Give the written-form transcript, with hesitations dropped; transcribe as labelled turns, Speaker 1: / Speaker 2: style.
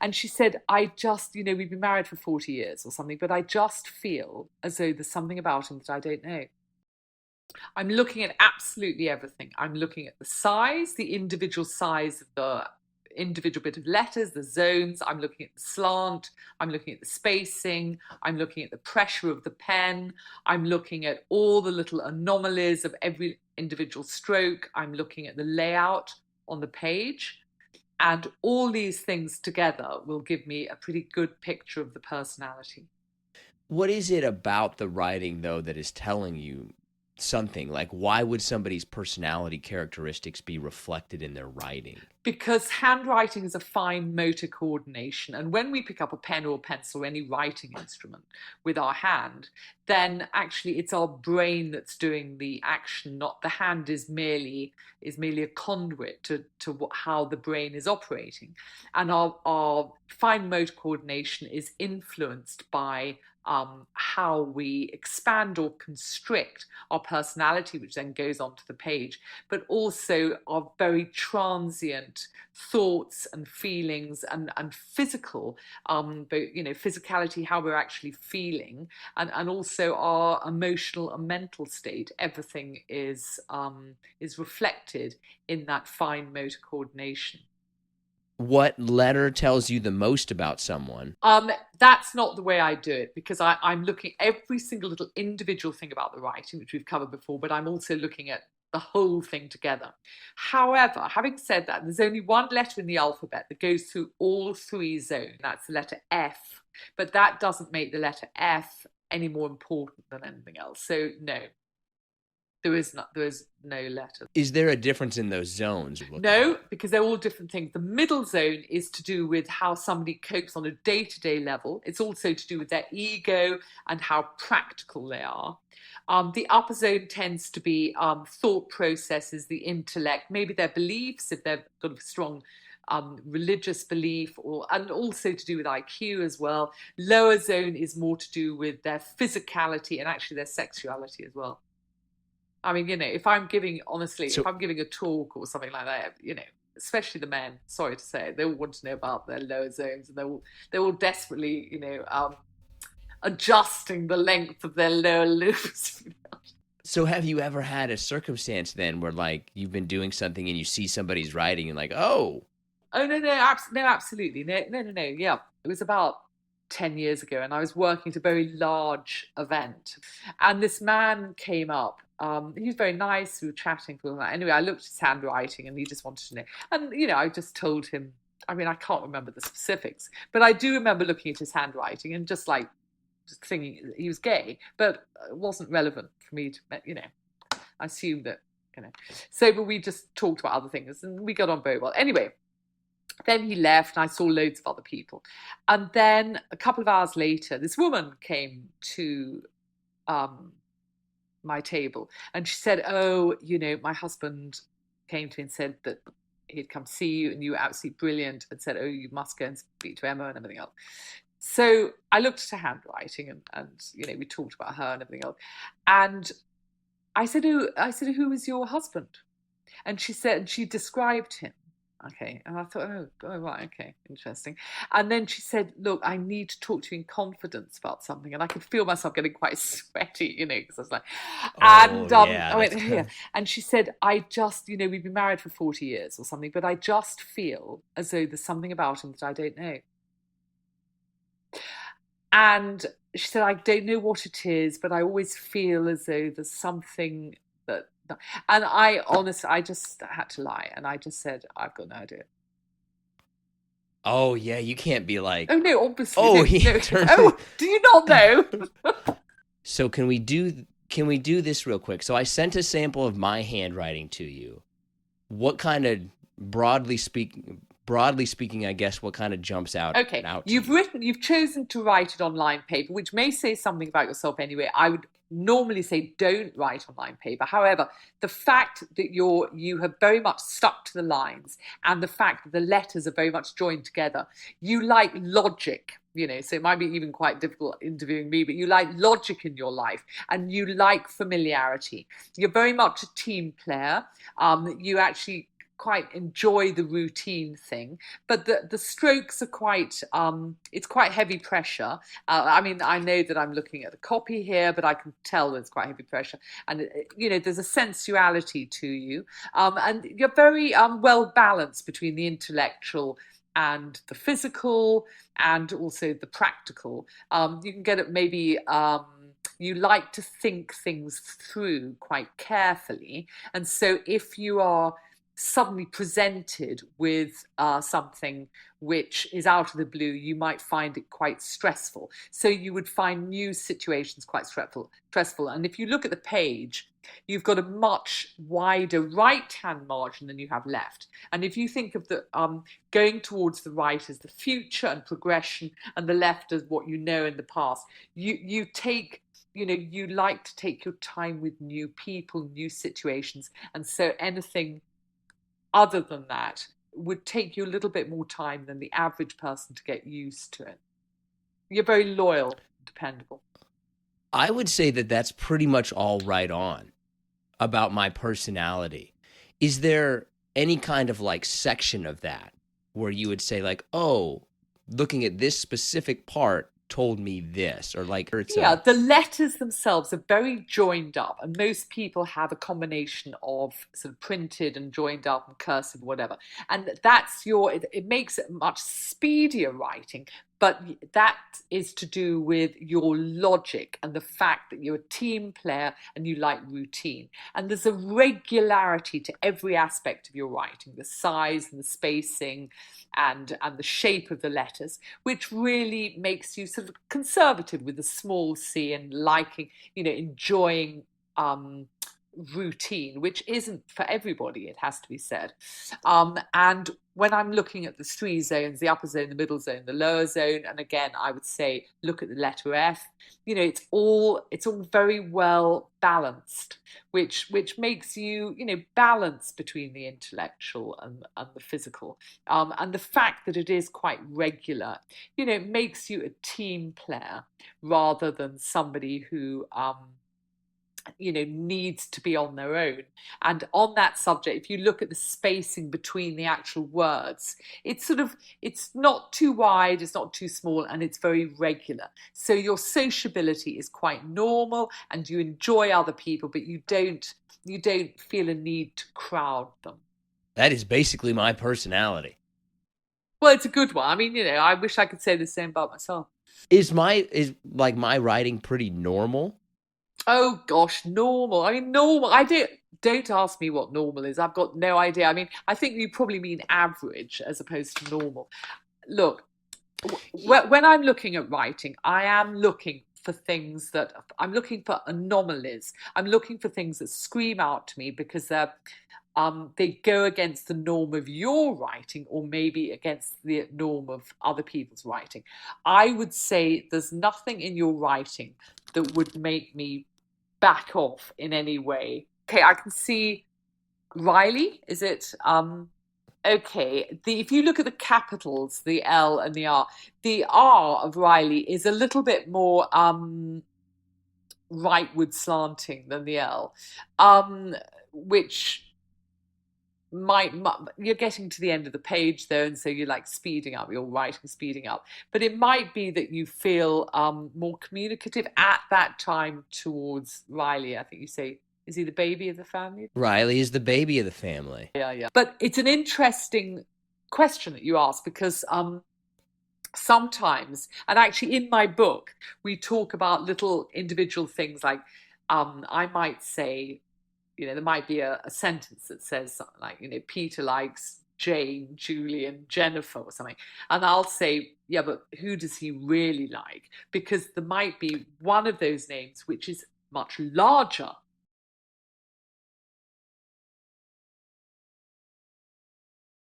Speaker 1: And she said, I just, we've been married for 40 years or something, but I just feel as though there's something about him that I don't know. I'm looking at absolutely everything. I'm looking at the size, the individual size of the individual bit of letters, the zones. I'm looking at the slant. I'm looking at the spacing. I'm looking at the pressure of the pen. I'm looking at all the little anomalies of every individual stroke. I'm looking at the layout on the page. And all these things together will give me a pretty good picture of the personality.
Speaker 2: What is it about the writing, though, that is telling you something? Like, why would somebody's personality characteristics be reflected in their writing?
Speaker 1: Because handwriting is a fine motor coordination. And when we pick up a pen or a pencil or any writing instrument with our hand, then actually it's our brain that's doing the action, not the hand is merely a conduit to how the brain is operating. And our fine motor coordination is influenced by how we expand or constrict our personality, which then goes onto the page, but also our very transient thoughts and feelings and physical, physicality, how we're actually feeling, and also our emotional and mental state. Everything is reflected in that fine motor coordination.
Speaker 2: What letter tells you the most about someone?
Speaker 1: That's not the way I do it, because I'm looking at every single little individual thing about the writing, which we've covered before, but I'm also looking at the whole thing together. However, having said that, there's only one letter in the alphabet that goes through all three zones. That's the letter F, but that doesn't make the letter F any more important than anything else. So no, there is no letter.
Speaker 2: Is there a difference in those zones?
Speaker 1: No, because they're all different things. The middle zone is to do with how somebody copes on a day-to-day level. It's also to do with their ego and how practical they are. The upper zone tends to be thought processes, the intellect, maybe their beliefs, if they've got a strong religious belief, and also to do with IQ as well. Lower zone is more to do with their physicality and actually their sexuality as well. I mean, if I'm giving, honestly, if I'm giving a talk or something like that, especially the men, sorry to say, they all want to know about their lower zones, and they're all desperately, adjusting the length of their lower loops.
Speaker 2: So have you ever had a circumstance then where, like, you've been doing something and you see somebody's writing and like, oh.
Speaker 1: Oh, no, absolutely. No. Yeah, it was about 10 years ago, and I was working at a very large event, and this man came up. He was very nice. We were chatting for that. Anyway, I looked at his handwriting, and he just wanted to know. And I just told him. I mean, I can't remember the specifics, but I do remember looking at his handwriting and just thinking he was gay, but it wasn't relevant for me to. I assumed that. So, but we just talked about other things, and we got on very well. Anyway. Then he left, and I saw loads of other people. And then a couple of hours later, this woman came to my table, and she said, oh, my husband came to me and said that he'd come see you, and you were absolutely brilliant, and said, oh, you must go and speak to Emma and everything else. So I looked at her handwriting, and we talked about her and everything else. And I said, who is your husband? And she described him. Okay. And I thought, oh, right, okay, interesting. And then she said, look, I need to talk to you in confidence about something. And I could feel myself getting quite sweaty, because I was like, I went here. And she said, I just, we've been married for 40 years or something, but I just feel as though there's something about him that I don't know. And she said, I don't know what it is, but I always feel as though there's something that. And I just had to lie. And I just said, I've got no idea.
Speaker 2: Oh, yeah, you can't be like.
Speaker 1: Oh, no, obviously.
Speaker 2: Oh,
Speaker 1: no. Do you not know?
Speaker 2: So can we do this real quick? So I sent a sample of my handwriting to you. What kind of, broadly speaking, I guess, what kind of jumps out?
Speaker 1: Okay, you've chosen to write it on line paper, which may say something about yourself anyway. I would normally say don't write on line paper. However, the fact that you have very much stuck to the lines, and the fact that the letters are very much joined together, you like logic. So it might be even quite difficult interviewing me, but you like logic in your life, and you like familiarity. You're very much a team player. You actually quite enjoy the routine thing, but the strokes are quite it's quite heavy pressure. I mean, I know that I'm looking at the copy here, but I can tell that it's quite heavy pressure, and there's a sensuality to you, and you're very well balanced between the intellectual and the physical and also the practical. You can get it maybe. You like to think things through quite carefully. And so if you are suddenly presented with something which is out of the blue, you might find it quite stressful. So you would find new situations quite stressful. And if you look at the page, you've got a much wider right-hand margin than you have left. And if you think of the going towards the right as the future and progression, and the left as what you know in the past, you take, you like to take your time with new people, new situations. And so anything other than that would take you a little bit more time than the average person to get used to it. You're very loyal, dependable.
Speaker 2: I would say that that's pretty much all right on about my personality. Is there any kind of like section of that where you would say like, oh, looking at this specific part told me this, or like
Speaker 1: the letters themselves are very joined up, and most people have a combination of sort of printed and joined up and cursive, whatever, and that's it makes it much speedier writing. But that is to do with your logic and the fact that you're a team player and you like routine. And there's a regularity to every aspect of your writing, the size and the spacing and the shape of the letters, which really makes you sort of conservative with the small c and liking, enjoying routine, which isn't for everybody, it has to be said. And when I'm looking at the three zones, the upper zone, the middle zone, the lower zone, and again, I would say look at the letter F. It's all very well balanced, which makes you balance between the intellectual and the physical. And the fact that it is quite regular, makes you a team player rather than somebody who needs to be on their own. And on that subject, if you look at the spacing between the actual words, it's not too wide, it's not too small, and it's very regular. So your sociability is quite normal, and you enjoy other people, but you don't feel a need to crowd them.
Speaker 2: That is basically my personality.
Speaker 1: Well, it's a good one. I mean, I wish I could say the same about myself.
Speaker 2: Is my writing pretty normal?
Speaker 1: Oh gosh, normal. I mean, normal. Don't ask me what normal is. I've got no idea. I mean, I think you probably mean average as opposed to normal. Look, when I'm looking at writing, I am looking for things I'm looking for anomalies. I'm looking for things that scream out to me because they go against the norm of your writing, or maybe against the norm of other people's writing. I would say there's nothing in your writing that would make me back off in any way. Okay, I can see Riley. Is it? Okay. If you look at the capitals, the L and the R of Riley is a little bit more rightward slanting than the L, which you're getting to the end of the page though, and so you're like speeding up, you're writing speeding up, but it might be that you feel more communicative at that time towards Riley. I think you say, is he the baby of the family?
Speaker 2: Riley is the baby of the family.
Speaker 1: Yeah. But it's an interesting question that you ask, because sometimes, and actually in my book we talk about little individual things, like I might say, there might be a sentence that says something like, Peter likes Jane, Julian, Jennifer or something. And I'll say, yeah, but who does he really like? Because there might be one of those names which is much larger